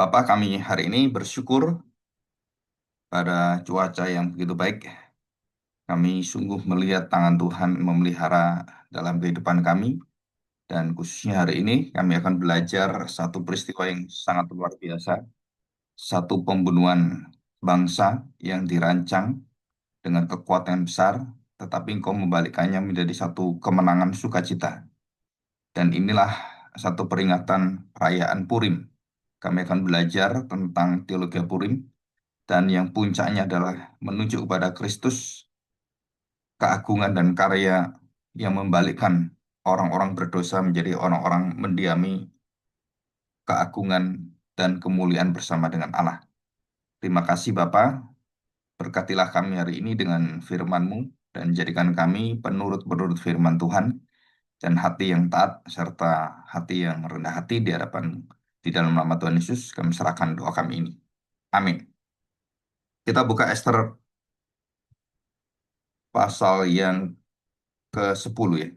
Bapak, kami hari ini bersyukur pada cuaca yang begitu baik. Kami sungguh melihat tangan Tuhan memelihara dalam kehidupan kami. Dan khususnya hari ini kami akan belajar satu peristiwa yang sangat luar biasa. Satu pembunuhan bangsa yang dirancang dengan kekuatan besar, tetapi engkau membalikannya menjadi satu kemenangan sukacita. Dan inilah satu peringatan perayaan Purim. Kami akan belajar tentang teologi Purim, dan yang puncaknya adalah menuju kepada Kristus, keagungan dan karya yang membalikkan orang-orang berdosa menjadi orang-orang mendiami keagungan dan kemuliaan bersama dengan Allah. Terima kasih Bapa, berkatilah kami hari ini dengan firman-Mu dan jadikan kami penurut-penurut firman Tuhan dan hati yang taat serta hati yang rendah hati di hadapan. Di dalam nama Tuhan Yesus kami serahkan doa kami ini. Amin. Kita buka Ester pasal yang ke-10 ya.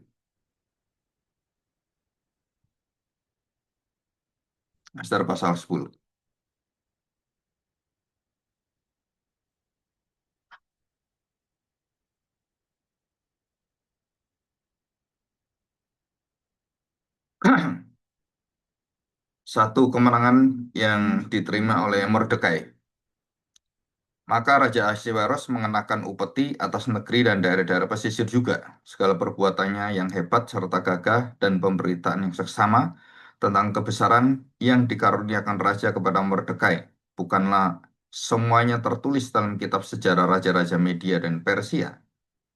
Ester pasal 10. Satu kemenangan yang diterima oleh Mordekai. Maka Raja Ahasveros mengenakan upeti atas negeri dan daerah-daerah pesisir juga. Segala perbuatannya yang hebat serta gagah dan pemberitaan yang seksama tentang kebesaran yang dikaruniakan Raja kepada Mordekai. Bukanlah semuanya tertulis dalam kitab sejarah Raja-Raja Media dan Persia.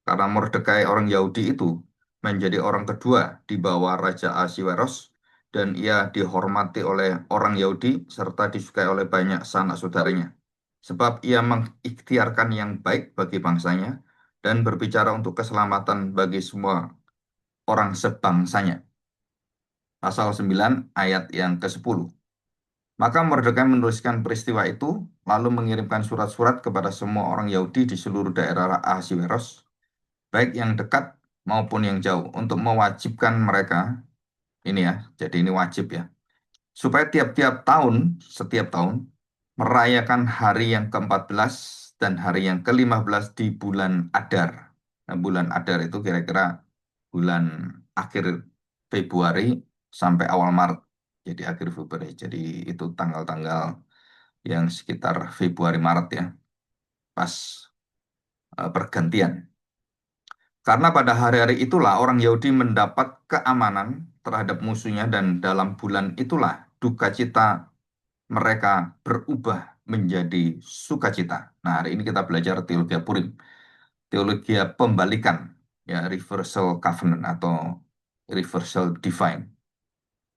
Karena Mordekai orang Yahudi itu menjadi orang kedua di bawah Raja Ahasveros, dan ia dihormati oleh orang Yahudi serta disukai oleh banyak sanak saudaranya. Sebab ia mengikhtiarkan yang baik bagi bangsanya dan berbicara untuk keselamatan bagi semua orang sebangsanya. Pasal 9 ayat yang ke-10. Maka Mordekai menuliskan peristiwa itu, lalu mengirimkan surat-surat kepada semua orang Yahudi di seluruh daerah Ahasveros, baik yang dekat maupun yang jauh, untuk mewajibkan mereka, ini ya, jadi ini wajib ya, supaya setiap tahun, merayakan hari yang ke-14 dan hari yang ke-15 di bulan Adar. Nah, bulan Adar itu kira-kira bulan akhir Februari sampai awal Maret. Jadi akhir Februari, jadi itu tanggal-tanggal yang sekitar Februari Maret ya, pas pergantian. Karena pada hari-hari itulah orang Yahudi mendapat keamanan terhadap musuhnya, dan dalam bulan itulah duka cita mereka berubah menjadi sukacita. Nah, hari ini kita belajar teologi Purim, teologi pembalikan, ya, reversal covenant atau reversal divine,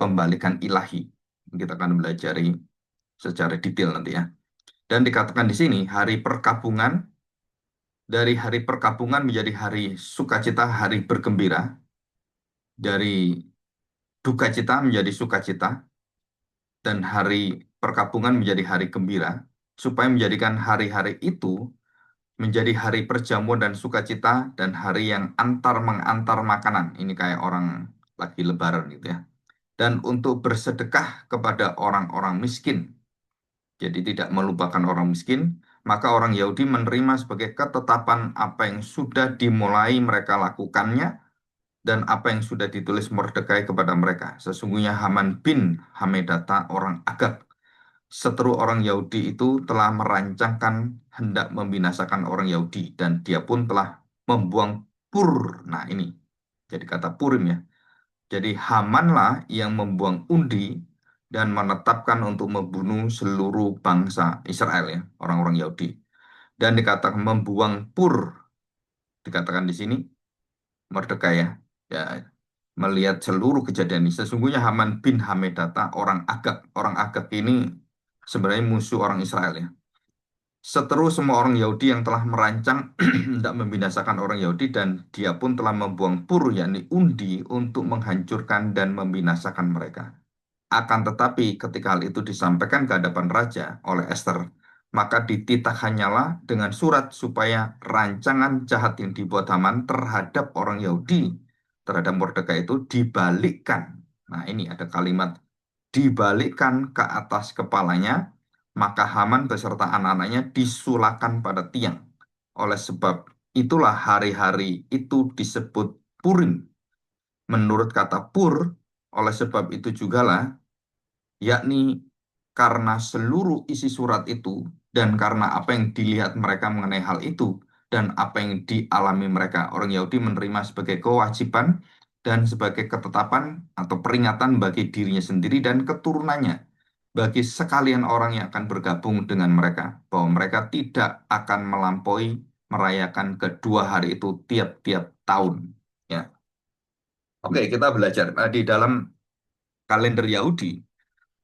pembalikan ilahi. Kita akan belajar secara detail nanti ya. Dan dikatakan di sini hari perkabungan, dari hari perkabungan menjadi hari sukacita, hari bergembira, dari duka cita menjadi sukacita, dan hari perkabungan menjadi hari gembira, supaya menjadikan hari-hari itu menjadi hari perjamuan dan sukacita dan hari yang antar mengantar makanan. Ini kayak orang lagi lebaran gitu ya. Dan untuk bersedekah kepada orang-orang miskin. Jadi tidak melupakan orang miskin, maka orang Yahudi menerima sebagai ketetapan apa yang sudah dimulai mereka lakukannya dan apa yang sudah ditulis Mordekai kepada mereka. Sesungguhnya Haman bin Hamedata orang Agag, seteru orang Yahudi itu, telah merancangkan hendak membinasakan orang Yahudi, dan dia pun telah membuang Pur. Nah ini, jadi kata Purim ya. Jadi Hamanlah yang membuang undi dan menetapkan untuk membunuh seluruh bangsa Israel ya, orang-orang Yahudi. Dan dikatakan membuang Pur, dikatakan di sini Mordekai ya. Ya, melihat seluruh kejadian ini. Sesungguhnya Haman bin Hamedata orang Agag. Orang Agag ini sebenarnya musuh orang Israel ya. Seteru semua orang Yahudi yang telah merancang tidak membinasakan orang Yahudi, dan dia pun telah membuang pur, yakni undi, untuk menghancurkan dan membinasakan mereka. Akan tetapi ketika hal itu disampaikan ke hadapan raja oleh Ester, maka dititah hanyalah dengan surat supaya rancangan jahat yang dibuat Haman terhadap orang Yahudi, terhadap Mordekai itu dibalikkan. Nah ini ada kalimat dibalikkan ke atas kepalanya, maka Haman beserta anak-anaknya disulakan pada tiang. Oleh sebab itulah hari-hari itu disebut Purim. Menurut kata pur, oleh sebab itu jugalah, yakni karena seluruh isi surat itu dan karena apa yang dilihat mereka mengenai hal itu dan apa yang dialami mereka, orang Yahudi menerima sebagai kewajiban dan sebagai ketetapan atau peringatan bagi dirinya sendiri dan keturunannya, bagi sekalian orang yang akan bergabung dengan mereka, bahwa mereka tidak akan melampaui merayakan kedua hari itu tiap-tiap tahun. Ya, oke, kita belajar. Di dalam kalender Yahudi,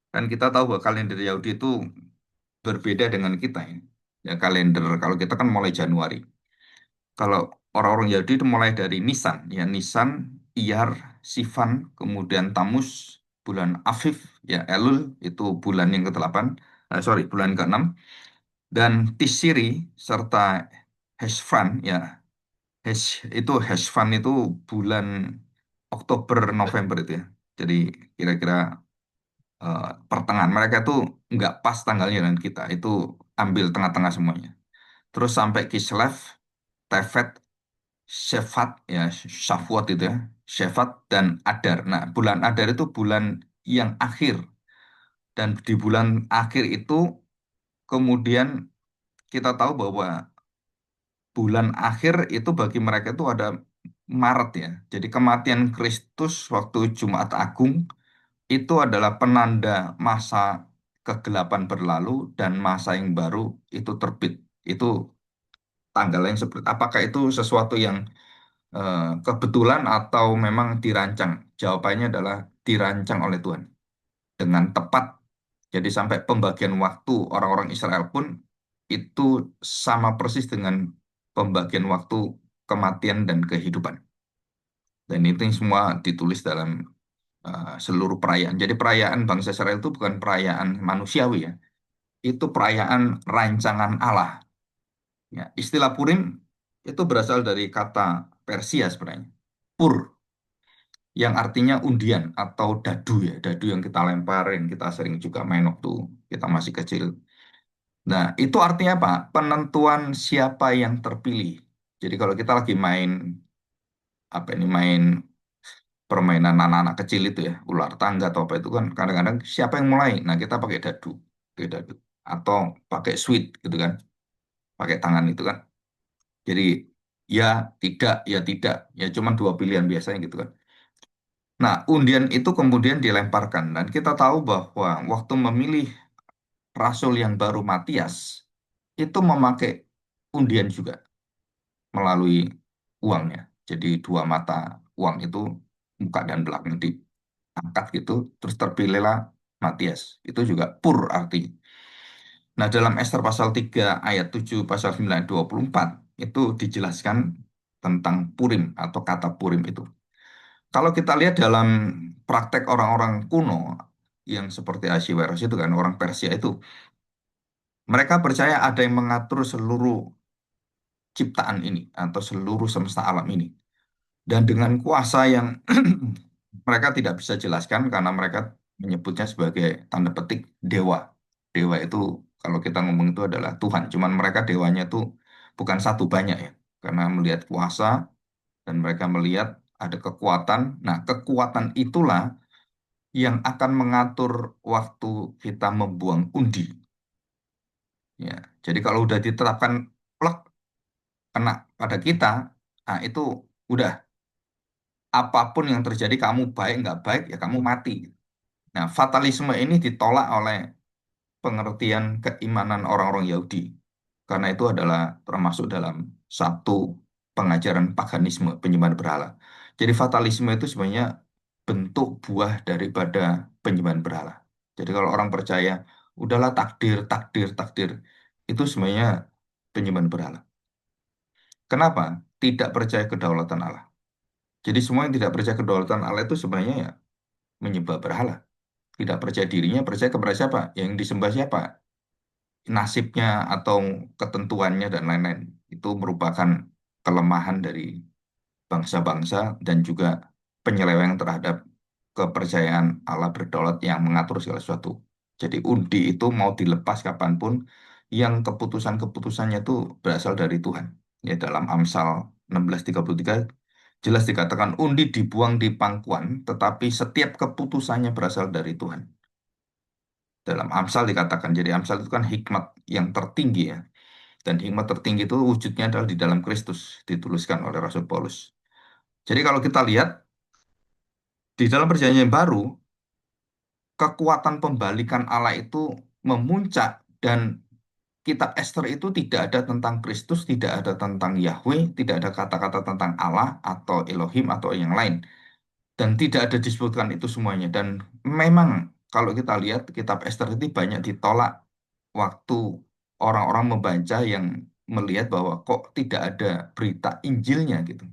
kan kita tahu bahwa kalender Yahudi itu berbeda dengan kita ini. Ya, kalender kalau kita kan mulai Januari. Kalau orang-orang Yahudi itu mulai dari Nisan, ya Nisan, Iyar, Sivan, kemudian Tamus, bulan Aviv, ya Elul itu bulan yang ke-8, sorry, bulan ke-6, dan Tisri serta Hesvan, ya itu Hesvan itu bulan Oktober November itu ya. Jadi kira-kira pertengahan mereka itu nggak pas tanggalnya dengan kita, itu ambil tengah-tengah semuanya. Terus sampai Kislev, Tevet, Shefat ya, Shavuot itu ya, Shefat dan Adar. Nah, bulan Adar itu bulan yang akhir, dan di bulan akhir itu kemudian kita tahu bahwa bulan akhir itu bagi mereka itu ada Maret ya. Jadi kematian Kristus waktu Jumat Agung itu adalah penanda masa kegelapan berlalu dan masa yang baru itu terbit. Itu tanggal yang seperti apakah itu sesuatu yang kebetulan atau memang dirancang? Jawabannya adalah dirancang oleh Tuhan dengan tepat. Jadi sampai pembagian waktu orang-orang Israel pun itu sama persis dengan pembagian waktu kematian dan kehidupan. Dan itu yang semua ditulis dalam seluruh perayaan. Jadi perayaan bangsa Israel itu bukan perayaan manusiawi ya. Itu perayaan rancangan Allah. Ya, istilah Purim itu berasal dari kata Persia sebenarnya. Pur, yang artinya undian atau dadu ya. Dadu yang kita lemparin, kita sering juga main waktu kita masih kecil. Nah, itu artinya apa? Penentuan siapa yang terpilih. Jadi kalau kita lagi main, apa ini, main permainan anak-anak kecil itu ya, ular tangga atau apa itu kan, kadang-kadang siapa yang mulai? Nah, kita pakai dadu. Atau pakai sweet gitu kan, pakai tangan itu kan. Jadi ya ya tidak, ya cuma dua pilihan biasanya gitu kan. Nah, undian itu kemudian dilemparkan dan kita tahu bahwa waktu memilih rasul yang baru Matias itu memakai undian juga melalui uangnya. Jadi dua mata uang itu muka dan belakang diangkat gitu, terus terpilihlah Matias. Itu juga pur artinya. Nah, dalam Ester pasal 3 ayat 7 pasal 9 ayat 24 itu dijelaskan tentang Purim atau kata Purim itu. Kalau kita lihat dalam praktek orang-orang kuno yang seperti Ahasiweros itu kan, orang Persia itu, mereka percaya ada yang mengatur seluruh ciptaan ini atau seluruh semesta alam ini. Dan dengan kuasa yang mereka tidak bisa jelaskan karena mereka menyebutnya sebagai tanda petik dewa. Dewa itu kalau kita ngomong itu adalah Tuhan. Cuman mereka dewanya itu bukan satu, banyak ya. Karena melihat kuasa dan mereka melihat ada kekuatan. Nah, kekuatan itulah yang akan mengatur waktu kita membuang undi. Ya, jadi kalau udah ditetapkan plek kena pada kita, nah itu udah apapun yang terjadi kamu baik nggak baik ya kamu mati. Nah, fatalisme ini ditolak oleh pengertian keimanan orang-orang Yahudi karena itu adalah termasuk dalam satu pengajaran paganisme penyembahan berhala. Jadi fatalisme itu sebenarnya bentuk buah daripada penyembahan berhala. Jadi kalau orang percaya udahlah takdir, takdir, takdir itu sebenarnya penyembahan berhala. Kenapa? Tidak percaya kedaulatan Allah. Jadi semua yang tidak percaya kedaulatan Allah itu sebenarnya ya menyembah berhala. Tidak percaya dirinya, percaya kepada siapa? Yang disembah siapa? Nasibnya atau ketentuannya dan lain-lain. Itu merupakan kelemahan dari bangsa-bangsa dan juga penyelewengan terhadap kepercayaan Allah berdaulat yang mengatur segala sesuatu. Jadi undi itu mau dilepas kapanpun, yang keputusan-keputusannya itu berasal dari Tuhan. Ya, dalam Amsal 16:33 jelas dikatakan undi dibuang di pangkuan, tetapi setiap keputusannya berasal dari Tuhan. Dalam Amsal dikatakan, jadi Amsal itu kan hikmat yang tertinggi ya. Dan hikmat tertinggi itu wujudnya adalah di dalam Kristus, dituliskan oleh Rasul Paulus. Jadi kalau kita lihat, di dalam perjanjian baru, kekuatan pembalikan Allah itu memuncak dan kitab Ester itu tidak ada tentang Kristus, tidak ada tentang Yahweh, tidak ada kata-kata tentang Allah atau Elohim atau yang lain. Dan tidak ada disebutkan itu semuanya. Dan memang kalau kita lihat kitab Ester itu banyak ditolak waktu orang-orang membaca yang melihat bahwa kok tidak ada berita Injilnya gitu.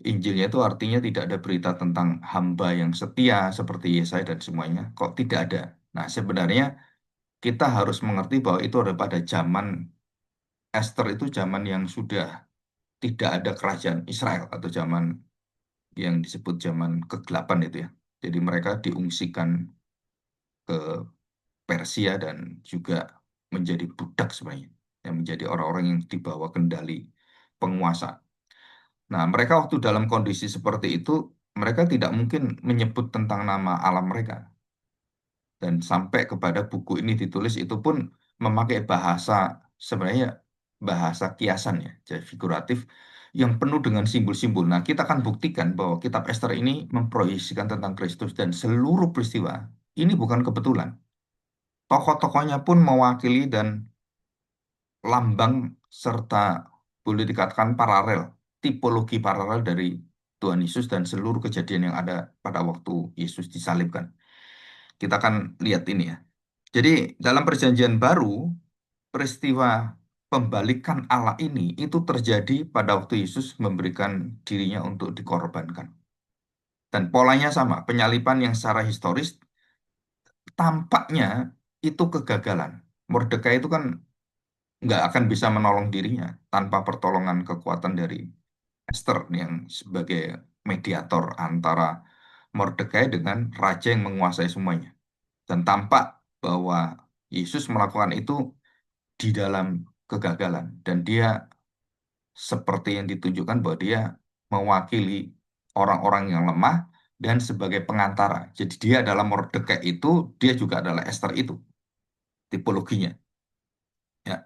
Injilnya itu artinya tidak ada berita tentang hamba yang setia seperti Yesaya dan semuanya. Kok tidak ada? Nah, sebenarnya kita harus mengerti bahwa itu ada pada zaman Esther itu zaman yang sudah tidak ada kerajaan Israel atau zaman yang disebut zaman kegelapan itu ya. Jadi mereka diungsikan ke Persia dan juga menjadi budak sebenarnya. Yang menjadi orang-orang yang dibawa kendali penguasa. Nah, mereka waktu dalam kondisi seperti itu, mereka tidak mungkin menyebut tentang nama alam mereka. Dan sampai kepada buku ini ditulis itu pun memakai bahasa sebenarnya bahasa kiasan ya, jadi figuratif yang penuh dengan simbol-simbol. Nah, kita akan buktikan bahwa kitab Ester ini memproyeksikan tentang Kristus dan seluruh peristiwa. Ini bukan kebetulan. Tokoh-tokohnya pun mewakili dan lambang serta boleh dikatakan paralel, tipologi paralel dari Tuhan Yesus dan seluruh kejadian yang ada pada waktu Yesus disalibkan. Kita akan lihat ini ya. Jadi dalam perjanjian baru, peristiwa pembalikan Allah ini itu terjadi pada waktu Yesus memberikan dirinya untuk dikorbankan. Dan polanya sama, penyaliban yang secara historis tampaknya itu kegagalan. Mordekai itu kan nggak akan bisa menolong dirinya tanpa pertolongan kekuatan dari Esther yang sebagai mediator antara Mordekai dengan raja yang menguasai semuanya. Dan tampak bahwa Yesus melakukan itu di dalam kegagalan. Dan dia seperti yang ditunjukkan bahwa dia mewakili orang-orang yang lemah dan sebagai pengantara. Jadi dia adalah Mordekai itu, dia juga adalah Esther itu, tipologinya. Ya.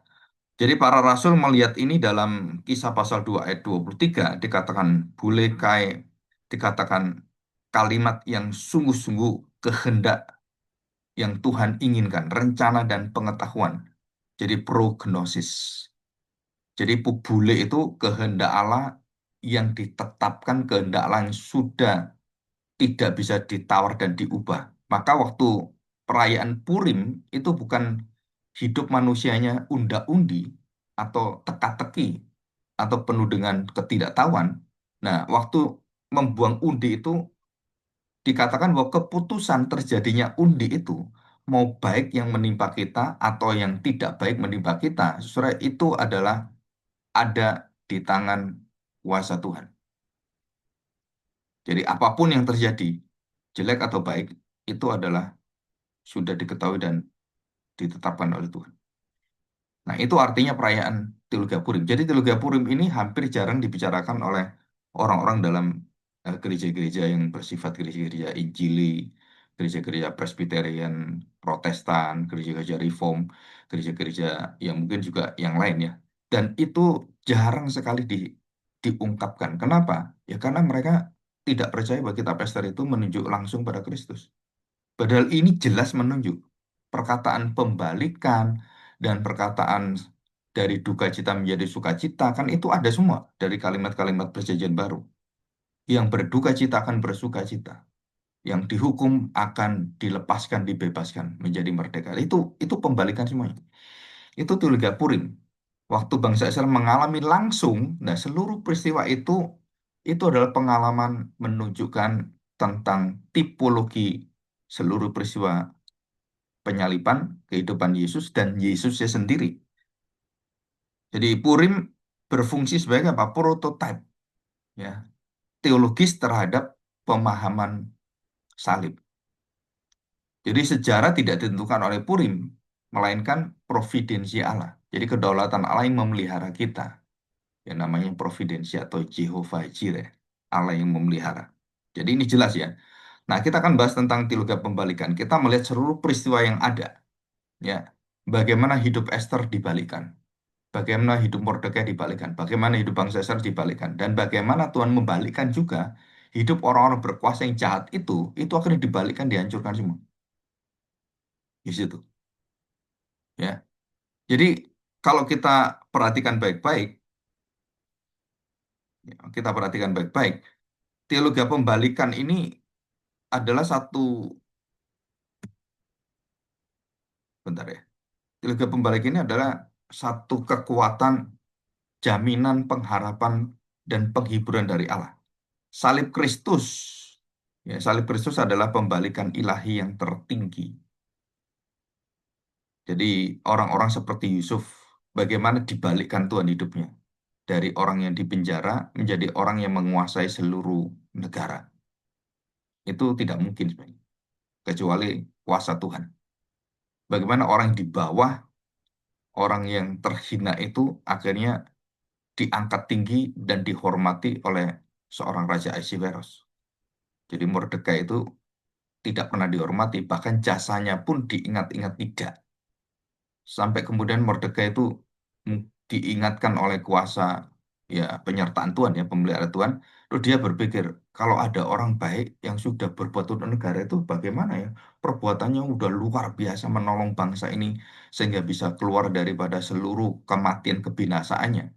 Jadi para rasul melihat ini dalam Kisah pasal 2 ayat 23 dikatakan Bulekai, dikatakan kalimat yang sungguh-sungguh kehendak yang Tuhan inginkan, rencana dan pengetahuan. Jadi prognosis. Jadi bule itu kehendak Allah yang ditetapkan, kehendak Allah yang sudah tidak bisa ditawar dan diubah. Maka waktu perayaan Purim itu bukan hidup manusianya unda-undi atau teka-teki atau penuh dengan ketidaktahuan. Nah, waktu membuang undi itu dikatakan bahwa keputusan terjadinya undi itu mau baik yang menimpa kita atau yang tidak baik menimpa kita, saudara, itu adalah ada di tangan kuasa Tuhan. Jadi apapun yang terjadi, jelek atau baik, itu adalah sudah diketahui dan ditetapkan oleh Tuhan. Nah, itu artinya perayaan Teologia Purim. Jadi Teologia Purim ini hampir jarang dibicarakan oleh orang-orang dalam gereja-gereja yang bersifat gereja-gereja Injili, gereja-gereja Presbyterian, Protestan, gereja-gereja Reform, gereja-gereja yang mungkin juga yang lain ya. Dan itu jarang sekali diungkapkan. Kenapa? Ya karena mereka tidak percaya bahwa kitab Ester itu menunjuk langsung pada Kristus. Padahal ini jelas menunjuk perkataan pembalikan dan perkataan dari duka cita menjadi sukacita kan itu ada semua dari kalimat-kalimat perjanjian baru. Yang berduka cita akan bersuka cita. Yang dihukum akan dilepaskan, dibebaskan menjadi merdeka. Itu pembalikan semuanya. Itu Teologia Purim. Waktu bangsa Israel mengalami langsung, nah seluruh peristiwa itu adalah pengalaman menunjukkan tentang tipologi seluruh peristiwa penyaliban, kehidupan Yesus dan Yesusnya sendiri. Jadi Purim berfungsi sebagai apa? Prototipe ya, teologis terhadap pemahaman salib. Jadi sejarah tidak ditentukan oleh Purim, melainkan providensi Allah. Jadi kedaulatan Allah yang memelihara kita, yang namanya providensi atau Jehovah Jireh, Allah yang memelihara. Jadi ini jelas ya. Nah, kita akan bahas tentang teologi pembalikan. Kita melihat seluruh peristiwa yang ada, ya. Bagaimana hidup Esther dibalikan, bagaimana hidup Mordekai dibalikan, bagaimana hidup bangsa Israel dibalikan, dan bagaimana Tuhan membalikkan juga hidup orang-orang berkuasa yang jahat itu akhirnya dibalikan, dihancurkan semua. Di situ, ya. Jadi kalau kita perhatikan baik-baik, ya, kita perhatikan baik-baik, teologi pembalikan ini adalah satu, bentar ya, teologi pembalikan ini adalah satu kekuatan, jaminan pengharapan dan penghiburan dari Allah. Salib Kristus, ya, salib Kristus adalah pembalikan ilahi yang tertinggi. Jadi orang-orang seperti Yusuf, bagaimana dibalikkan Tuhan hidupnya dari orang yang dipenjara menjadi orang yang menguasai seluruh negara. Itu tidak mungkin sebenarnya, kecuali kuasa Tuhan. Bagaimana orang di bawah, orang yang terhina itu akhirnya diangkat tinggi dan dihormati oleh seorang Raja Ahasiweros. Jadi Mordekai itu tidak pernah dihormati, bahkan jasanya pun diingat-ingat tidak. Sampai kemudian Mordekai itu diingatkan oleh kuasa, ya, penyertaan Tuhan, ya, pemelihara Tuhan. Terus dia berpikir, kalau ada orang baik yang sudah berbuat untuk negara itu bagaimana ya? Perbuatannya udah luar biasa menolong bangsa ini sehingga bisa keluar daripada seluruh kematian kebinasaannya,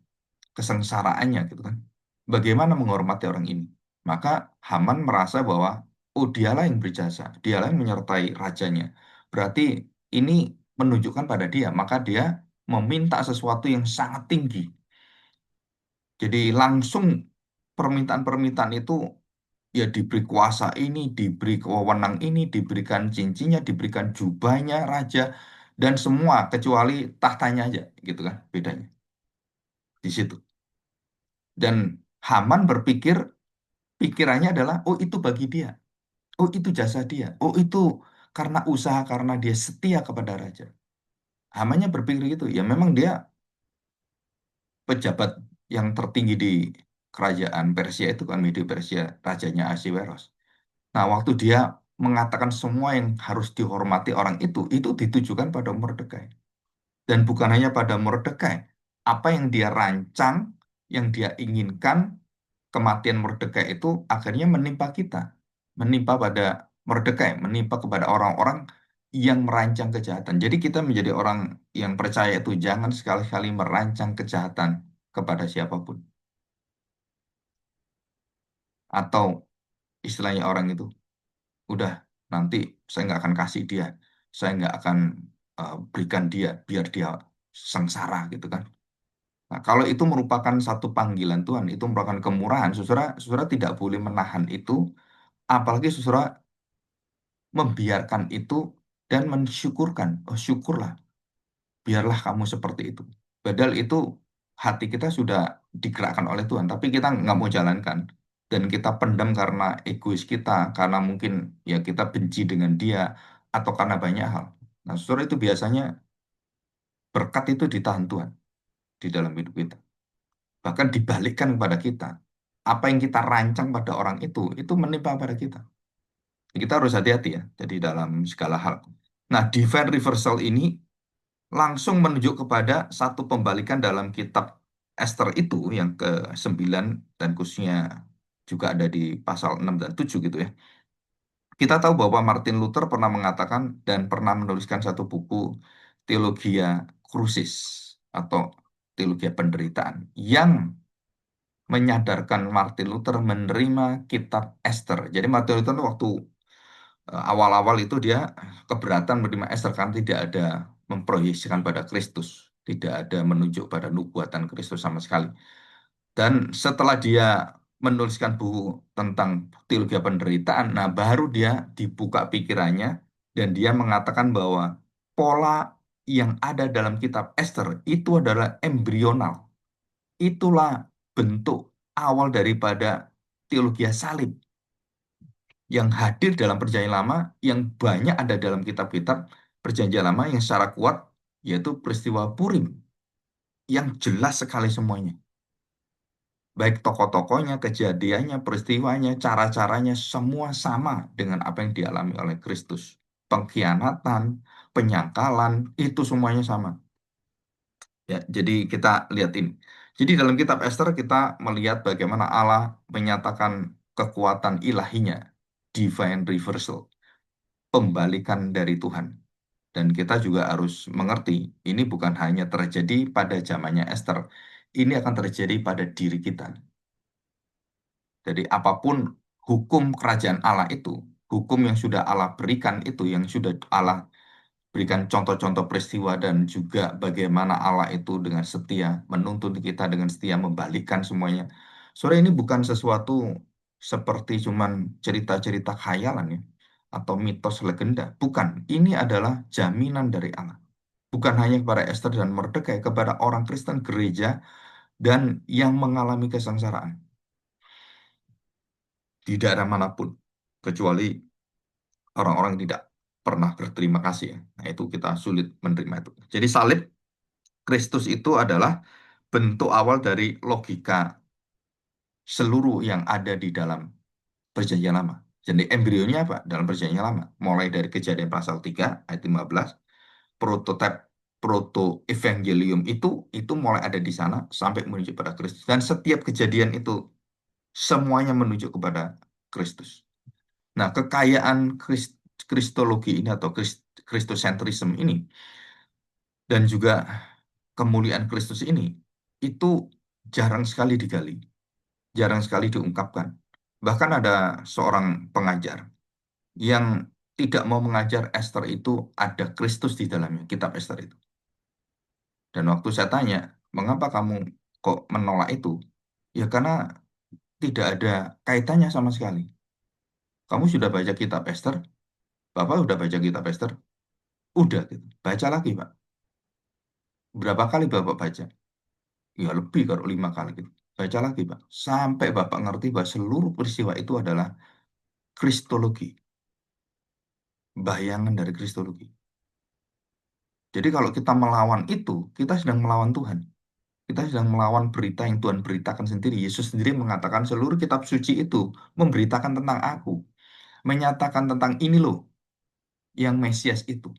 kesengsaraannya gitu kan. Bagaimana menghormati orang ini? Maka Haman merasa bahwa, oh, dialah yang berjasa, dialah yang menyertai rajanya. Berarti ini menunjukkan pada dia, maka dia meminta sesuatu yang sangat tinggi. Jadi langsung permintaan-permintaan itu, ya, diberi kuasa ini, diberi wewenang ini, diberikan cincinnya, diberikan jubahnya raja, dan semua kecuali tahtanya aja, gitu kan bedanya di situ. Dan Haman berpikir, pikirannya adalah, oh, itu bagi dia, oh, itu jasa dia, oh, itu karena usaha, karena dia setia kepada raja. Hamannya berpikir gitu, ya memang dia pejabat yang tertinggi di kerajaan Persia itu kan, Media Persia, rajanya Ahasiweros. Nah, waktu dia mengatakan semua yang harus dihormati orang itu ditujukan pada Mordekai. Dan bukan hanya pada Mordekai, apa yang dia rancang, yang dia inginkan, kematian Mordekai itu akhirnya menimpa kita, menimpa pada Mordekai, menimpa kepada orang-orang yang merancang kejahatan. Jadi kita menjadi orang yang percaya itu jangan sekali-kali merancang kejahatan kepada siapapun. Atau istilahnya orang itu, udah, nanti saya nggak akan kasih dia, saya nggak akan berikan dia, biar dia sengsara gitu kan. Nah, kalau itu merupakan satu panggilan Tuhan, itu merupakan kemurahan, saudara, saudara tidak boleh menahan itu, apalagi saudara membiarkan itu dan mensyukurkan. Oh, syukurlah, biarlah kamu seperti itu. Padahal itu hati kita sudah digerakkan oleh Tuhan, tapi kita nggak mau jalankan. Dan kita pendam karena egois kita, karena mungkin ya kita benci dengan dia, atau karena banyak hal. Nah, saudara, itu biasanya berkat itu ditahan Tuhan di dalam hidup kita. Bahkan dibalikkan kepada kita. Apa yang kita rancang pada orang itu menimpa pada kita. Kita harus hati-hati ya, jadi dalam segala hal. Nah, divine reversal ini langsung menunjuk kepada satu pembalikan dalam kitab Esther itu yang ke-9, dan khususnya juga ada di pasal 6 dan 7 gitu ya. Kita tahu bahwa Martin Luther pernah mengatakan dan pernah menuliskan satu buku, Theologia Crucis atau Teologia Penderitaan, yang menyadarkan Martin Luther menerima kitab Esther. Jadi Martin Luther waktu awal-awal itu dia keberatan menerima Esther karena tidak ada memproyeksikan pada Kristus, tidak ada menunjuk pada nubuatan Kristus sama sekali. Dan setelah dia menuliskan buku tentang teologi penderitaan, nah baru dia dibuka pikirannya dan dia mengatakan bahwa pola yang ada dalam kitab Esther itu adalah embrional. Itulah bentuk awal daripada teologi salib. yang hadir dalam Perjanjian Lama yang banyak ada dalam kitab-kitab Perjanjian Lama yang secara kuat, yaitu peristiwa Purim yang jelas sekali semuanya. Baik tokoh-tokohnya, kejadiannya, peristiwanya, cara-caranya, semua sama dengan apa yang dialami oleh Kristus. Pengkhianatan, penyangkalan, itu semuanya sama. Ya, jadi kita lihat ini. Jadi dalam kitab Ester kita melihat bagaimana Allah menyatakan kekuatan ilahinya, divine reversal, pembalikan dari Tuhan. Dan kita juga harus mengerti, ini bukan hanya terjadi pada zamannya Ester, ini akan terjadi pada diri kita. Jadi apapun hukum kerajaan Allah itu, hukum yang sudah Allah berikan itu, yang sudah Allah berikan contoh-contoh peristiwa dan juga bagaimana Allah itu dengan setia menuntun kita, dengan setia membalikan semuanya. Sore ini bukan sesuatu seperti cuman cerita-cerita khayalan ya, atau mitos legenda. Bukan, ini adalah jaminan dari Allah. Bukan hanya kepada Esther dan Mordekai, kepada orang Kristen gereja dan yang mengalami kesengsaraan di daerah manapun, kecuali orang-orang yang tidak pernah berterima kasih ya. Nah, itu kita sulit menerima itu. Jadi salib Kristus itu adalah bentuk awal dari logika seluruh yang ada di dalam Perjanjian Lama. Jadi embrionya apa? Dalam Perjanjian Lama. Mulai dari Kejadian pasal 3 ayat 15, prototipe proto evangelium itu mulai ada di sana sampai menuju pada Kristus. Dan setiap kejadian itu semuanya menuju kepada Kristus. Nah, kekayaan Kristologi ini atau Kristosentrisme ini dan juga kemuliaan Kristus ini itu jarang sekali digali, jarang sekali diungkapkan. Bahkan ada seorang pengajar yang tidak mau mengajar Esther itu ada Kristus di dalamnya, kitab Esther itu. Dan waktu saya tanya, mengapa kamu kok menolak itu? Ya karena tidak ada kaitannya sama sekali. Kamu sudah baca kitab Esther? Bapak udah baca kitab Esther? Udah, gitu. Baca lagi, Pak. Berapa kali Bapak baca? Ya lebih kalau 5 kali gitu. Baca lagi, Pak. Sampai Bapak ngerti bahwa seluruh peristiwa itu adalah kristologi. Bayangan dari kristologi. Jadi kalau kita melawan itu, kita sedang melawan Tuhan. Kita sedang melawan berita yang Tuhan beritakan sendiri. Yesus sendiri mengatakan seluruh kitab suci itu memberitakan tentang aku. Menyatakan tentang ini loh, yang Mesias itu.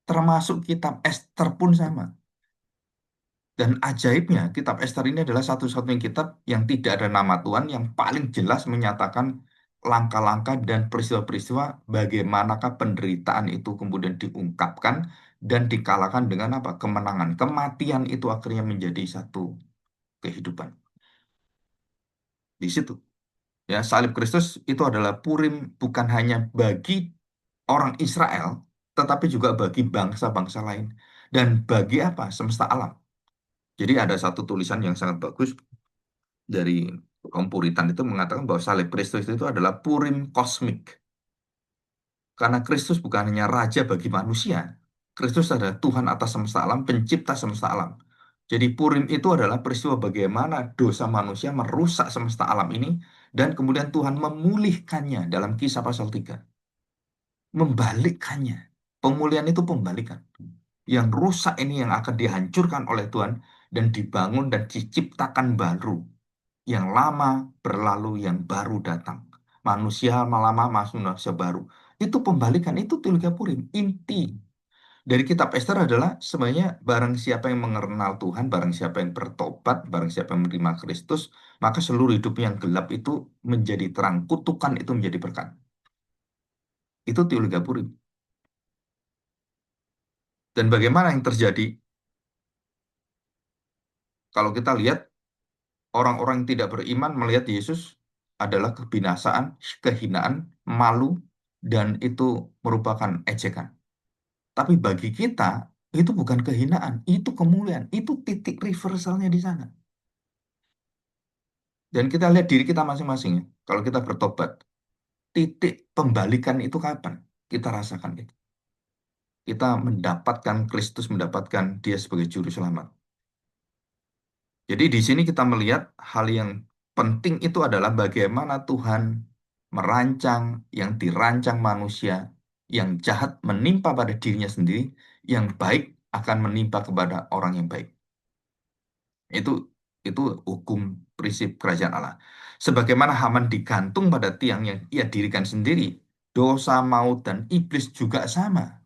Termasuk kitab Ester pun sama. Dan ajaibnya, kitab Ester ini adalah satu-satunya kitab yang tidak ada nama Tuhan, yang paling jelas menyatakan langkah-langkah dan peristiwa-peristiwa bagaimanakah penderitaan itu kemudian diungkapkan dan dikalahkan dengan apa? Kemenangan. Kematian itu akhirnya menjadi satu kehidupan. Di situ. Ya, salib Kristus itu adalah Purim bukan hanya bagi orang Israel, tetapi juga bagi bangsa-bangsa lain. Dan bagi apa? Semesta alam. Jadi ada satu tulisan yang sangat bagus dari kaum Puritan itu mengatakan bahwa salib Kristus itu adalah Purim kosmik. Karena Kristus bukan hanya raja bagi manusia. Kristus adalah Tuhan atas semesta alam, pencipta semesta alam. Jadi Purim itu adalah peristiwa bagaimana dosa manusia merusak semesta alam ini dan kemudian Tuhan memulihkannya dalam Kisah pasal 3. Membalikkannya. Pemulihan itu pembalikan. Yang rusak ini yang akan dihancurkan oleh Tuhan dan dibangun dan diciptakan baru. Yang lama berlalu, yang baru datang. Manusia lama manusia baru. Itu pembalikan, itu teologi Purim. Inti dari kitab Ester adalah sebenarnya barang siapa yang mengenal Tuhan, barang siapa yang bertobat, barang siapa yang menerima Kristus, maka seluruh hidup yang gelap itu menjadi terang, kutukan itu menjadi berkat. Itu teologi Purim. Dan bagaimana yang terjadi kalau kita lihat orang-orang yang tidak beriman melihat Yesus adalah kebinasaan, kehinaan, malu, dan itu merupakan ejekan. Tapi bagi kita, itu bukan kehinaan, itu kemuliaan, itu titik reversalnya di sana. Dan kita lihat diri kita masing-masing ya. Kalau kita bertobat, titik pembalikan itu kapan? Kita rasakan itu. Kita mendapatkan Kristus, mendapatkan Dia sebagai juru selamat. Jadi di sini kita melihat hal yang penting itu adalah bagaimana Tuhan merancang yang dirancang manusia, yang jahat menimpa pada dirinya sendiri, yang baik akan menimpa kepada orang yang baik. Itu itu hukum prinsip kerajaan Allah. Sebagaimana Haman digantung pada tiang yang ia dirikan sendiri, dosa, maut, dan iblis juga sama,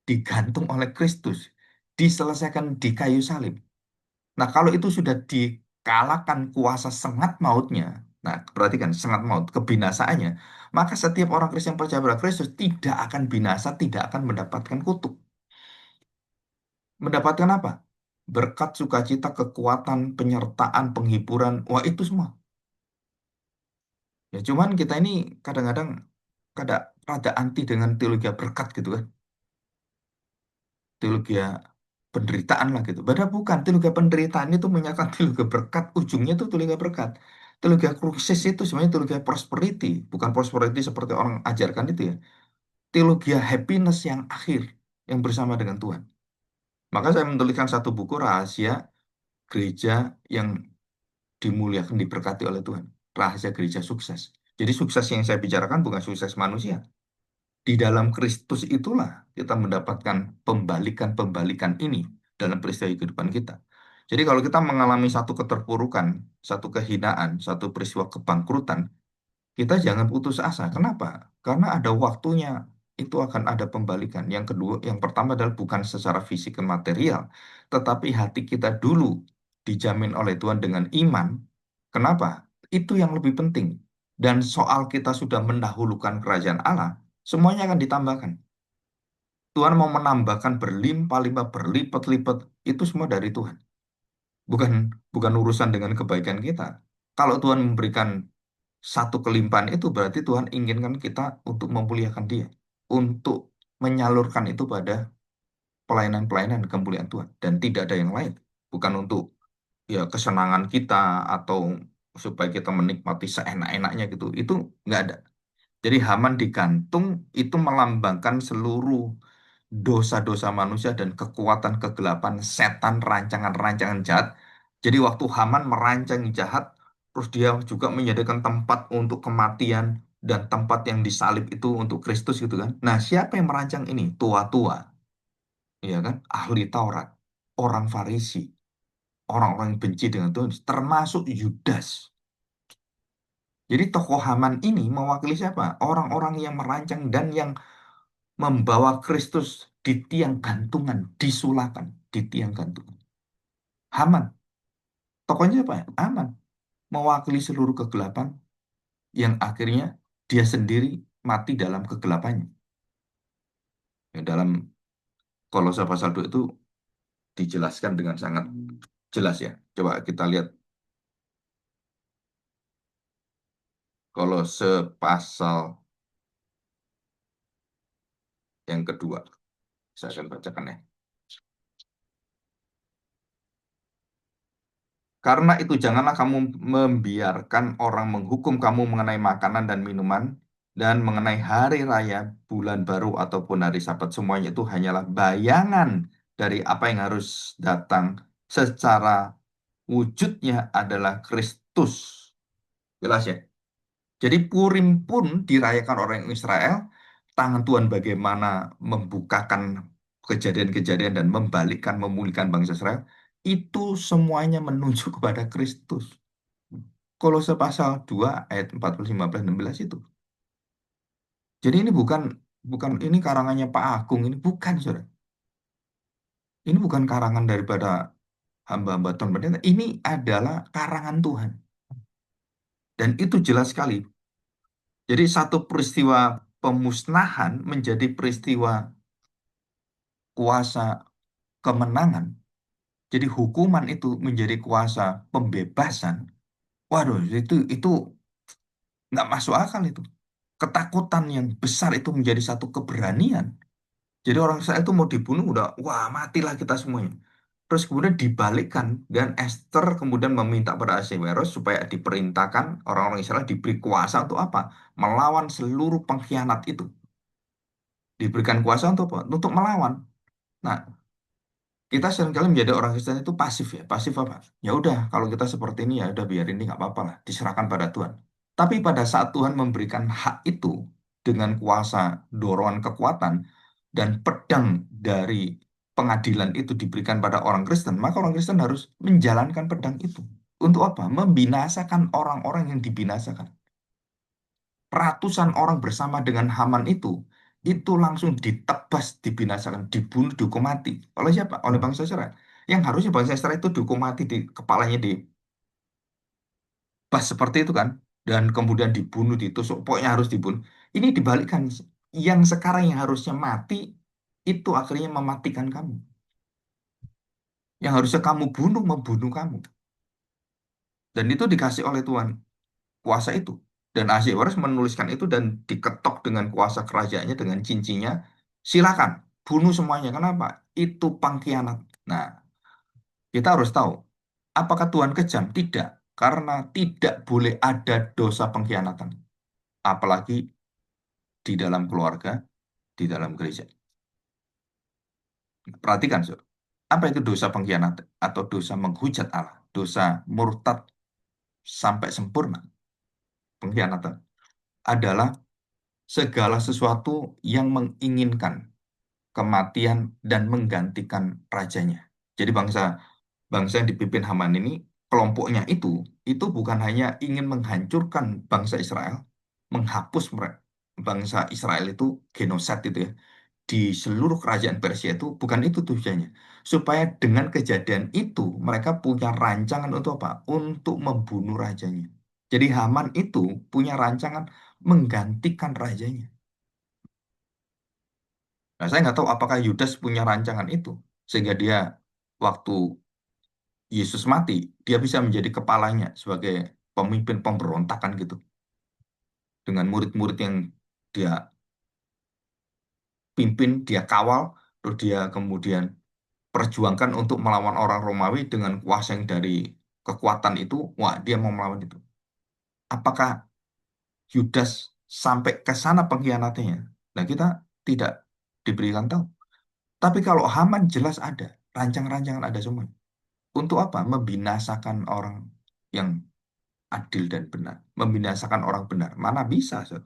digantung oleh Kristus, diselesaikan di kayu salib. Nah, kalau itu sudah dikalahkan kuasa sengat mautnya, nah, perhatikan sengat maut, kebinasaannya, maka setiap orang Kristen yang percaya pada Kristus tidak akan binasa, tidak akan mendapatkan kutuk. Mendapatkan apa? Berkat, sukacita, kekuatan, penyertaan, penghiburan, wah itu semua. Ya, cuman kita ini kadang-kadang kada rada anti dengan teologi berkat gitu kan. Teologi penderitaan lah gitu. Padahal bukan, teologi penderitaan itu menyatakan teologi berkat, ujungnya itu teologi berkat. Teologi krisis itu sebenarnya teologi prosperity, bukan prosperity seperti orang ajarkan itu ya. Teologi happiness yang akhir, yang bersama dengan Tuhan. Maka saya menuliskan satu buku rahasia gereja yang dimuliakan, diberkati oleh Tuhan. Rahasia gereja sukses. Jadi sukses yang saya bicarakan bukan sukses manusia. Di dalam Kristus itulah kita mendapatkan pembalikan-pembalikan ini dalam peristiwa kehidupan kita. Jadi kalau kita mengalami satu keterpurukan, satu kehinaan, satu peristiwa kebangkrutan, kita jangan putus asa. Kenapa? Karena ada waktunya itu akan ada pembalikan. Yang kedua, yang pertama adalah bukan secara fisik dan material, tetapi hati kita dulu dijamin oleh Tuhan dengan iman. Kenapa? Itu yang lebih penting. Dan soal kita sudah mendahulukan kerajaan Allah, semuanya akan ditambahkan. Tuhan mau menambahkan berlimpah-limpah, berlipat-lipat, itu semua dari Tuhan. Bukan bukan urusan dengan kebaikan kita. Kalau Tuhan memberikan satu kelimpahan itu berarti Tuhan inginkan kita untuk memuliakan Dia, untuk menyalurkan itu pada pelayanan-pelayanan kemuliaan Tuhan dan tidak ada yang lain. Bukan untuk ya kesenangan kita atau supaya kita menikmati seenak-enaknya gitu. Itu nggak ada. Jadi Haman digantung itu melambangkan seluruh dosa-dosa manusia dan kekuatan kegelapan setan, rancangan-rancangan jahat. Jadi waktu Haman merancang jahat, terus dia juga menyediakan tempat untuk kematian dan tempat yang disalib itu untuk Kristus gitu kan. Nah, siapa yang merancang ini? Tua-tua, ya kan? Ahli Taurat, orang Farisi, orang-orang yang benci dengan Tuhan, termasuk Yudas. Jadi tokoh Haman ini mewakili siapa? Orang-orang yang merancang dan yang membawa Kristus di tiang gantungan, disulakan di tiang gantungan. Haman, tokohnya apa? Haman, mewakili seluruh kegelapan yang akhirnya dia sendiri mati dalam kegelapannya. Yang dalam Kolose pasal 2 itu dijelaskan dengan sangat jelas ya. Coba kita lihat Kolose pasal yang kedua. Saya akan bacakan ya. Karena itu janganlah kamu membiarkan orang menghukum kamu mengenai makanan dan minuman dan mengenai hari raya, bulan baru ataupun hari Sabat. Semuanya itu hanyalah bayangan dari apa yang harus datang secara wujudnya adalah Kristus. Jelas ya? Jadi Purim pun dirayakan orang Israel, tangan Tuhan bagaimana membukakan kejadian-kejadian dan membalikkan, memulihkan bangsa Israel, itu semuanya menunjuk kepada Kristus. Kolose pasal 2 ayat 14, 15, 16 itu. Jadi ini bukan bukan ini karangannya Pak Agung, ini bukan, Saudara. Ini bukan karangan daripada hamba-hamba Tuhan pendeta. Ini adalah karangan Tuhan. Dan itu jelas sekali. Jadi satu peristiwa pemusnahan menjadi peristiwa kuasa kemenangan. Jadi hukuman itu menjadi kuasa pembebasan. Waduh, itu nggak masuk akal itu. Ketakutan yang besar itu menjadi satu keberanian. Jadi orang Israel itu mau dibunuh udah, wah matilah kita semuanya. Terus kemudian dibalikkan dan Esther kemudian meminta pada Ahasiweros supaya diperintahkan orang-orang Israel diberi kuasa untuk apa? Melawan seluruh pengkhianat itu. Diberikan kuasa untuk apa? Untuk melawan. Nah, kita seringkali menjadi orang Kristen itu pasif ya. Pasif apa? Ya udah, kalau kita seperti ini ya udah biarin ini nggak apa-apa lah. Diserahkan pada Tuhan. Tapi pada saat Tuhan memberikan hak itu dengan kuasa dorongan kekuatan dan pedang dari pengadilan itu diberikan pada orang Kristen, maka orang Kristen harus menjalankan pedang itu. Untuk apa? Membinasakan orang-orang yang dibinasakan. Ratusan orang bersama dengan Haman itu langsung ditebas, dibinasakan, dibunuh, dihukum mati. Oleh siapa? Oleh bangsa Israel. Yang harusnya bangsa Israel itu dihukum mati, di kepalanya dibas seperti itu kan, dan kemudian dibunuh, ditusuk, pokoknya harus dibunuh. Ini dibalikkan. Yang sekarang yang harusnya mati, itu akhirnya mematikan kamu. Yang harusnya kamu bunuh, membunuh kamu. Dan itu dikasih oleh Tuhan, kuasa itu. Dan Ahasverus menuliskan itu dan diketok dengan kuasa kerajaannya, dengan cincinya. Silakan, bunuh semuanya. Kenapa? Itu pengkhianat. Nah, kita harus tahu, apakah Tuhan kejam? Tidak. Karena tidak boleh ada dosa pengkhianatan. Apalagi di dalam keluarga, di dalam gereja. Perhatikan, Sur. Apa itu dosa pengkhianat atau dosa menghujat Allah? Dosa murtad sampai sempurna. Pengkhianatan adalah segala sesuatu yang menginginkan kematian dan menggantikan rajanya. Jadi bangsa bangsa yang dipimpin Haman ini, kelompoknya itu bukan hanya ingin menghancurkan bangsa Israel, menghapus bangsa Israel itu genosid itu ya, di seluruh kerajaan Persia itu, bukan itu tujuannya. Supaya dengan kejadian itu mereka punya rancangan untuk apa? Untuk membunuh rajanya. Jadi Haman itu punya rancangan menggantikan rajanya. Nah, saya nggak tahu apakah Yudas punya rancangan itu. Sehingga dia waktu Yesus mati, dia bisa menjadi kepalanya sebagai pemimpin pemberontakan gitu. Dengan murid-murid yang dia pimpin, dia kawal, terus dia kemudian perjuangkan untuk melawan orang Romawi dengan kuasa yang dari kekuatan itu. Wah, dia mau melawan itu. Apakah Yudas sampai ke sana pengkhianatnya? Nah, kita tidak diberikan tahu. Tapi kalau Haman jelas ada, rancang-rancangan ada semua. Untuk apa? Membinasakan orang yang adil dan benar. Membinasakan orang benar. Mana bisa, Saudara?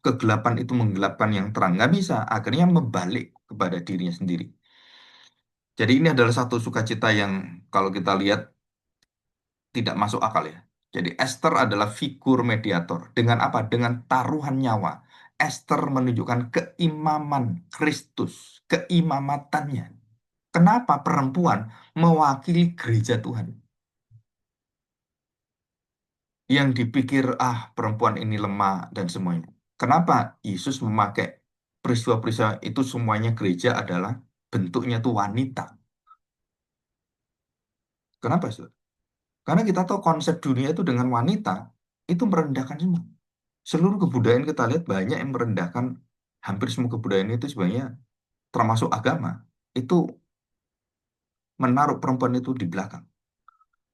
Kegelapan itu menggelapkan yang terang. Nggak bisa. Akhirnya membalik kepada dirinya sendiri. Jadi ini adalah satu sukacita yang kalau kita lihat tidak masuk akal ya. Jadi Esther adalah figur mediator. Dengan apa? Dengan taruhan nyawa. Esther menunjukkan keimaman Kristus, keimamatannya. Kenapa perempuan mewakili gereja Tuhan? Yang dipikir, ah perempuan ini lemah dan semuanya. Kenapa Yesus memakai peristiwa-peristiwa itu semuanya gereja adalah bentuknya tuh wanita? Kenapa, Saudara? Karena kita tahu konsep dunia itu dengan wanita itu merendahkan semua. Seluruh kebudayaan kita lihat banyak yang merendahkan, hampir semua kebudayaan itu sebenarnya termasuk agama itu menaruh perempuan itu di belakang.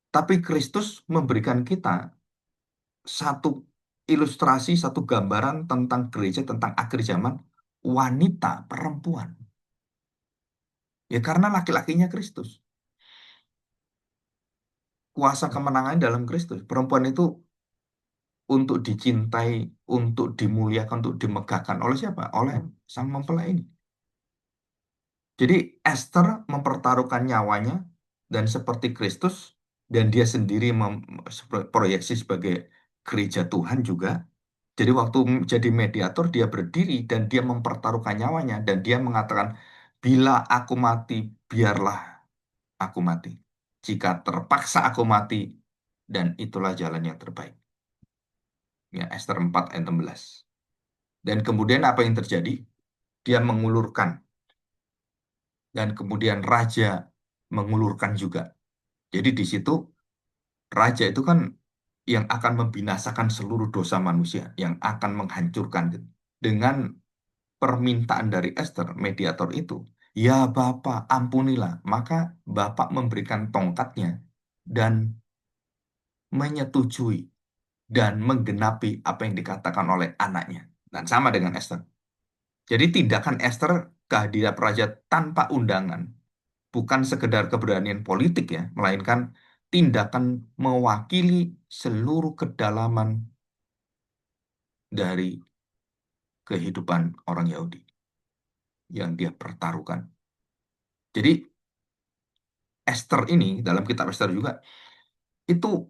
Tapi Kristus memberikan kita satu ilustrasi, satu gambaran tentang gereja, tentang akhir zaman, wanita, perempuan. Ya karena laki-lakinya Kristus. Kuasa kemenangan dalam Kristus. Perempuan itu untuk dicintai, untuk dimuliakan, untuk dimegahkan. Oleh siapa? Oleh sang mempelai ini. Jadi Esther mempertaruhkan nyawanya dan seperti Kristus dan dia sendiri proyeksi sebagai gereja Tuhan juga. Jadi waktu jadi mediator dia berdiri dan dia mempertaruhkan nyawanya dan dia mengatakan bila aku mati biarlah aku mati. Jika terpaksa aku mati dan itulah jalan yang terbaik. Ya Esther 4 ayat 16. Dan kemudian apa yang terjadi? Dia mengulurkan dan kemudian raja mengulurkan juga. Jadi di situ raja itu kan yang akan membinasakan seluruh dosa manusia, yang akan menghancurkan gitu. Dengan permintaan dari Esther, mediator itu, ya Bapak, ampunilah. Maka Bapak memberikan tongkatnya dan menyetujui dan menggenapi apa yang dikatakan oleh anaknya. Dan sama dengan Esther. Jadi tindakan Esther kehadiran raja tanpa undangan bukan sekedar keberanian politik ya, melainkan tindakan mewakili seluruh kedalaman dari kehidupan orang Yahudi yang dia pertaruhkan. Jadi Esther ini dalam kitab Esther juga itu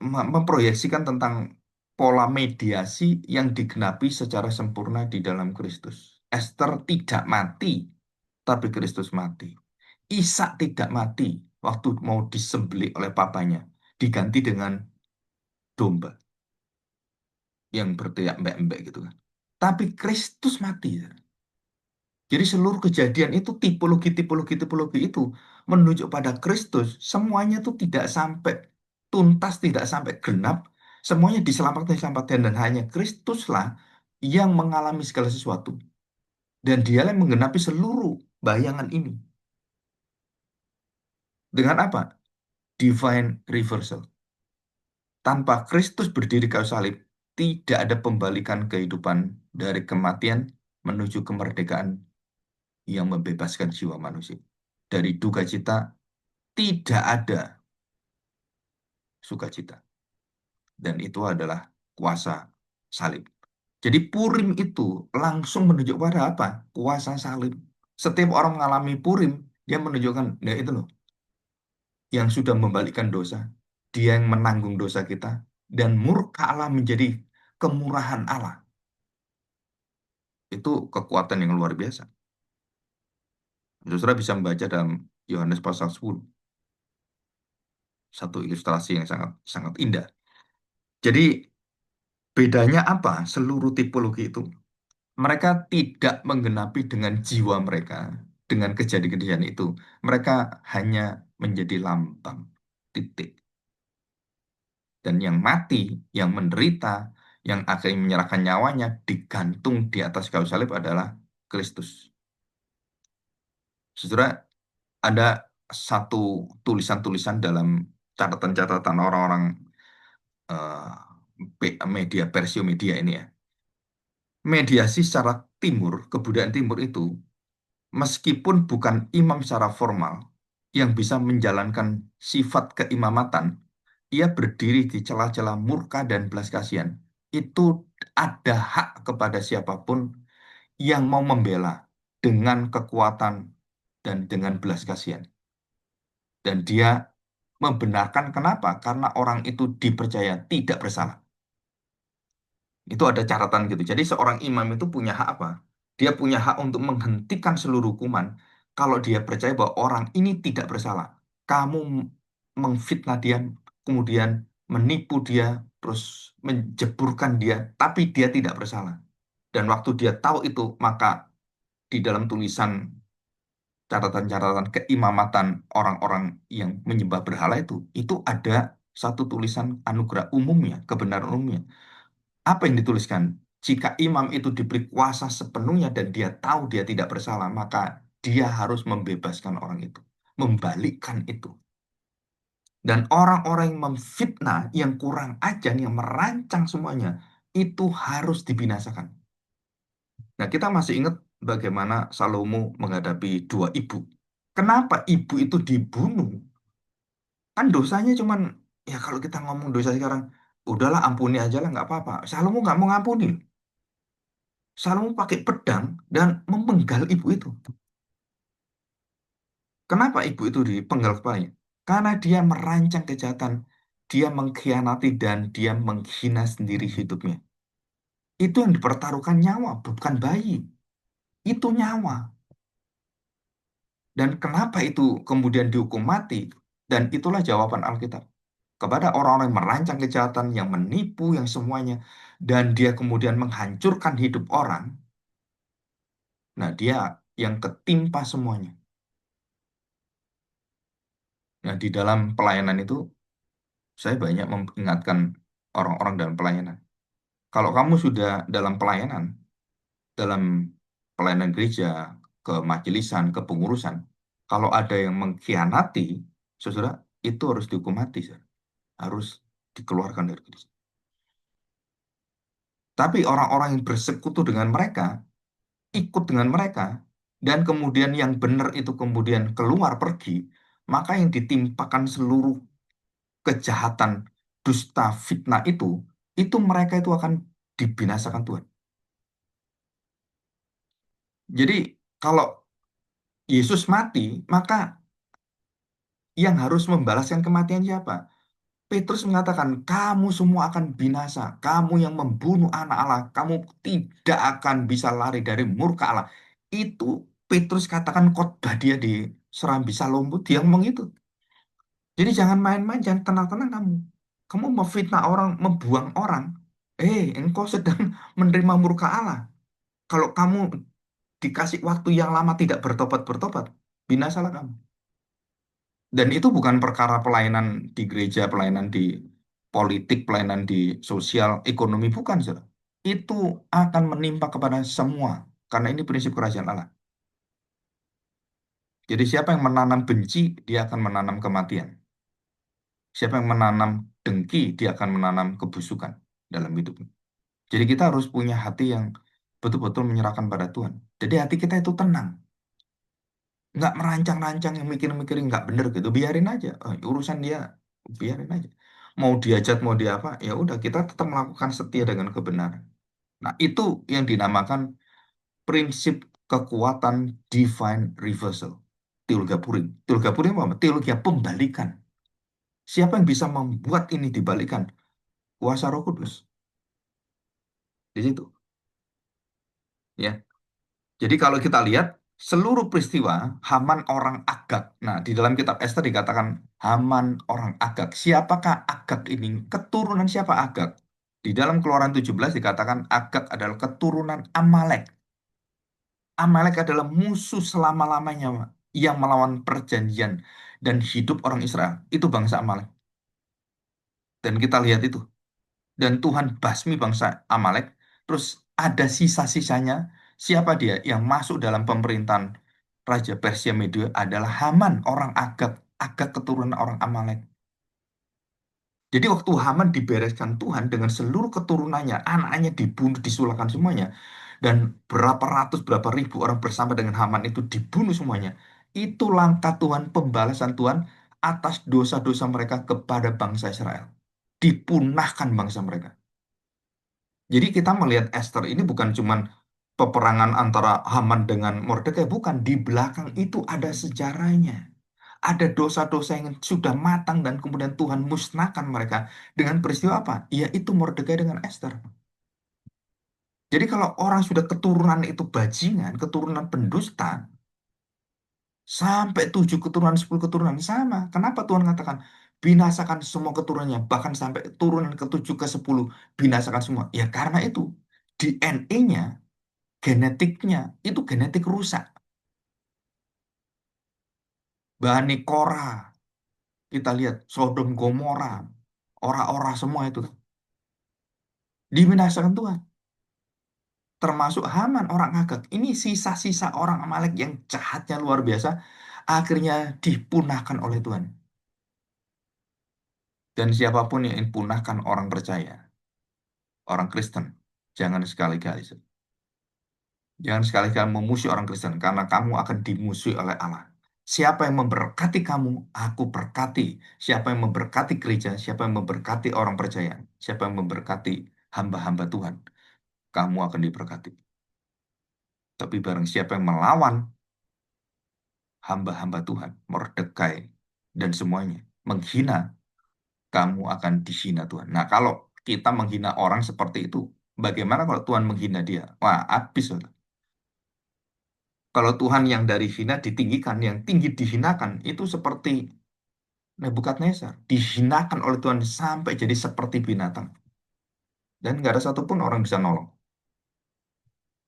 memproyeksikan tentang pola mediasi yang digenapi secara sempurna di dalam Kristus. Esther tidak mati, tapi Kristus mati. Ishak tidak mati waktu mau disembelih oleh papanya, diganti dengan domba yang berteriak mbek-mbek gitu kan. Tapi Kristus mati. Ya. Jadi seluruh kejadian itu tipologi itu menunjuk pada Kristus. Semuanya itu tidak sampai tuntas, tidak sampai genap. Semuanya diselamatkan dan hanya Kristuslah yang mengalami segala sesuatu. Dan dialah yang menggenapi seluruh bayangan ini. Dengan apa? Divine reversal. Tanpa Kristus berdiri kayu salib, tidak ada pembalikan kehidupan dari kematian menuju kemerdekaan yang membebaskan jiwa manusia. Dari duka cita, tidak ada sukacita. Dan itu adalah kuasa salib. Jadi Purim itu langsung menunjuk pada apa? Kuasa salib. Setiap orang mengalami Purim, dia menunjukkan, ya itu loh, yang sudah membalikkan dosa. Dia yang menanggung dosa kita. Dan murka Allah menjadi kemurahan Allah. Itu kekuatan yang luar biasa. Saudara bisa membaca dalam Yohanes pasal 10. Satu ilustrasi yang sangat sangat indah. Jadi bedanya apa seluruh tipologi itu? Mereka tidak menggenapi dengan jiwa mereka, dengan kejadian-kejadian itu. Mereka hanya menjadi lambang, titik. Dan yang mati, yang menderita, yang akhirnya menyerahkan nyawanya, digantung di atas kayu salib adalah Kristus. Saudara, ada satu tulisan-tulisan dalam catatan-catatan orang-orang media, Persio media ini ya. Mediasi secara timur, kebudayaan timur itu meskipun bukan imam secara formal yang bisa menjalankan sifat keimamatan, ia berdiri di celah-celah murka dan belas kasihan. Itu ada hak kepada siapapun yang mau membela dengan kekuatan dan dengan belas kasihan. Dan dia membenarkan kenapa? Karena orang itu dipercaya tidak bersalah. Itu ada catatan gitu. Jadi seorang imam itu punya hak apa? Dia punya hak untuk menghentikan seluruh hukuman kalau dia percaya bahwa orang ini tidak bersalah. Kamu memfitnah dia, kemudian menipu dia, terus menjeburkan dia, tapi dia tidak bersalah. Dan waktu dia tahu itu, maka di dalam tulisan catatan-catatan keimamatan orang-orang yang menyembah berhala itu ada satu tulisan anugerah umumnya, kebenaran umumnya. Apa yang dituliskan? Jika imam itu diberi kuasa sepenuhnya dan dia tahu dia tidak bersalah, maka dia harus membebaskan orang itu, membalikkan itu. Dan orang-orang yang memfitnah, yang kurang ajar, yang merancang semuanya, itu harus dibinasakan. Nah, kita masih ingat bagaimana Salomo menghadapi dua ibu. Kenapa ibu itu dibunuh? Kan dosanya cuman, ya kalau kita ngomong dosa sekarang, udahlah ampuni aja lah, nggak apa-apa. Salomo nggak mau ngampuni. Salomo pakai pedang dan memenggal ibu itu. Kenapa ibu itu dipenggal kepalanya? Karena dia merancang kejahatan, dia mengkhianati dan dia menghina sendiri hidupnya. Itu yang dipertaruhkan nyawa, bukan bayi. Itu nyawa. Dan kenapa itu kemudian dihukum mati? Dan itulah jawaban Alkitab. Kepada orang-orang yang merancang kejahatan, yang menipu, yang semuanya. Dan dia kemudian menghancurkan hidup orang. Nah, dia yang ketimpa semuanya. Nah, di dalam pelayanan itu, saya banyak mengingatkan orang-orang dalam pelayanan. Kalau kamu sudah dalam pelayanan gereja, kemajelisan, kepengurusan, kalau ada yang mengkhianati, saudara, itu harus dihukum mati, saudara. Harus dikeluarkan dari gereja. Tapi orang-orang yang bersekutu dengan mereka, ikut dengan mereka, dan kemudian yang benar itu kemudian keluar pergi, maka yang ditimpakan seluruh kejahatan, dusta, fitnah itu mereka itu akan dibinasakan Tuhan. Jadi kalau Yesus mati, maka yang harus membalaskan kematian siapa? Petrus mengatakan, kamu semua akan binasa. Kamu yang membunuh anak Allah, kamu tidak akan bisa lari dari murka Allah. Itu Petrus katakan khotbah dia di Serambi Salomo, dia ngomong itu. Jadi jangan main-main, jangan tenang-tenang kamu. Kamu memfitnah orang, membuang orang. Engkau sedang menerima murka Allah. Kalau kamu dikasih waktu yang lama tidak bertobat-bertobat, binasalah kamu. Dan itu bukan perkara pelayanan di gereja, pelayanan di politik, pelayanan di sosial, ekonomi, bukan, saudara. Itu akan menimpa kepada semua. Karena ini prinsip kerajaan Allah. Jadi siapa yang menanam benci, dia akan menanam kematian. Siapa yang menanam dengki, dia akan menanam kebusukan dalam hidupnya. Jadi kita harus punya hati yang betul-betul menyerahkan pada Tuhan. Jadi hati kita itu tenang. Nggak merancang-rancang yang mikir-mikirin nggak bener gitu. Biarin aja. Urusan dia, biarin aja. Mau diajat, mau dia apa, ya udah kita tetap melakukan setia dengan kebenaran. Nah, itu yang dinamakan prinsip kekuatan divine reversal. Teologi Purim. Teologi Purim apa? Teologi pembalikan. Siapa yang bisa membuat ini dibalikan? Kuasa Roh Kudus. Di situ. Ya. Jadi kalau kita lihat seluruh peristiwa Haman orang Agag. Nah, di dalam kitab Ester dikatakan Haman orang Agag. Siapakah Agag ini? Keturunan siapa Agag? Di dalam Keluaran 17 dikatakan Agag adalah keturunan Amalek. Amalek adalah musuh selama-lamanya yang melawan perjanjian dan hidup orang Israel. Itu bangsa Amalek. Dan kita lihat itu. Dan Tuhan basmi bangsa Amalek. Terus ada sisa-sisanya. Siapa dia yang masuk dalam pemerintahan Raja Persia Media adalah Haman, orang Agag. Agag keturunan orang Amalek. Jadi waktu Haman dibereskan Tuhan dengan seluruh keturunannya, anaknya dibunuh, disulahkan semuanya. Dan berapa ratus, berapa ribu orang bersama dengan Haman itu dibunuh semuanya. Itu langkah Tuhan, pembalasan Tuhan atas dosa-dosa mereka kepada bangsa Israel. Dipunahkan bangsa mereka. Jadi kita melihat Esther ini bukan cuman peperangan antara Haman dengan Mordekai, bukan. Di belakang itu ada sejarahnya. Ada dosa-dosa yang sudah matang dan kemudian Tuhan musnahkan mereka dengan peristiwa apa? Yaitu Mordekai dengan Esther. Jadi kalau orang sudah keturunan itu bajingan, keturunan pendusta, sampai 7 keturunan, 10 keturunan, sama. Kenapa Tuhan katakan, binasakan semua keturunannya, bahkan sampai turunan ke-7, ke-10, binasakan semua. Ya karena itu, DNA-nya, genetiknya, itu genetik rusak. Bani Korah, kita lihat, Sodom Gomora, ora-ora semua itu, dibinasakan Tuhan. Termasuk Haman orang Agag. Ini sisa-sisa orang Amalek yang jahatnya luar biasa. Akhirnya dipunahkan oleh Tuhan. Dan siapapun yang punahkan orang percaya, orang Kristen, jangan sekali-kali. Jangan sekali-kali memusuhi orang Kristen, karena kamu akan dimusuhi oleh Allah. Siapa yang memberkati kamu, aku berkati. Siapa yang memberkati gereja, siapa yang memberkati orang percaya, siapa yang memberkati hamba-hamba Tuhan, kamu akan diberkati. Tapi barang siapa yang melawan hamba-hamba Tuhan, Mordekai, dan semuanya, menghina, kamu akan dihina Tuhan. Nah, kalau kita menghina orang seperti itu, bagaimana kalau Tuhan menghina dia? Wah, habis, saudara. Kalau Tuhan yang dari hina ditinggikan, yang tinggi dihinakan, itu seperti Nebukadnezar. Dihinakan oleh Tuhan sampai jadi seperti binatang. Dan nggak ada satupun orang bisa nolong.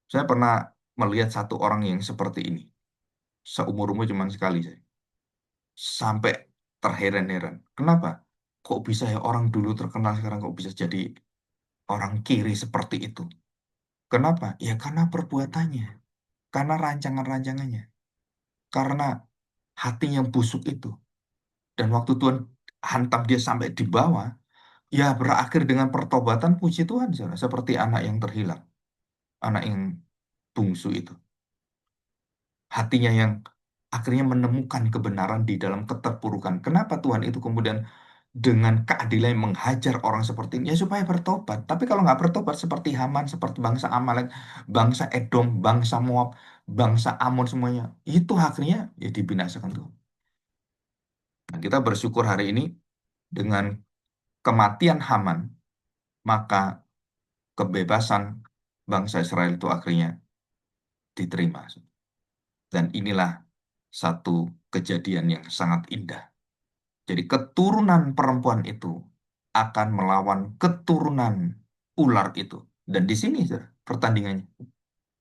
Saya pernah melihat satu orang yang seperti ini. Seumur-umur cuma sekali saya. Sampai terheran-heran. Kenapa? Kok bisa ya orang dulu terkenal sekarang kok bisa jadi orang kiri seperti itu? Kenapa? Ya karena perbuatannya. Karena rancangan-rancangannya. Karena hati yang busuk itu. Dan waktu Tuhan hantam dia sampai di bawah, ya berakhir dengan pertobatan, puji Tuhan, saudara. Seperti anak yang terhilang. Anak yang bungsu itu. Hatinya yang akhirnya menemukan kebenaran di dalam keterpurukan. Kenapa Tuhan itu kemudian dengan keadilan yang menghajar orang seperti ini ya supaya bertobat. Tapi kalau nggak bertobat seperti Haman, seperti bangsa Amalek, bangsa Edom, bangsa Moab, bangsa Amon semuanya, itu akhirnya ya dibinasakan tuh. Nah, kita bersyukur hari ini dengan kematian Haman, maka kebebasan bangsa Israel itu akhirnya diterima. Dan inilah satu kejadian yang sangat indah. Jadi keturunan perempuan itu akan melawan keturunan ular itu. Dan di sini Sir, pertandingannya.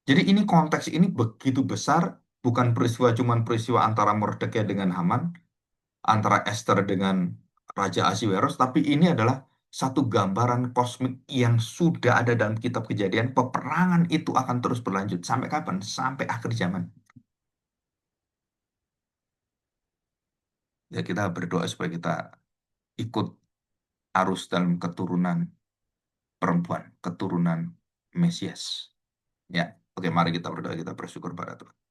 Jadi ini konteks ini begitu besar, bukan peristiwa cuman peristiwa antara Mordekai dengan Haman, antara Esther dengan Raja Ahasiweros, tapi ini adalah satu gambaran kosmik yang sudah ada dalam kitab Kejadian. Peperangan itu akan terus berlanjut sampai kapan? Sampai akhir zaman. Ya kita berdoa supaya kita ikut arus dalam keturunan perempuan, keturunan Mesias. Ya, oke, mari kita berdoa, kita bersyukur pada Tuhan.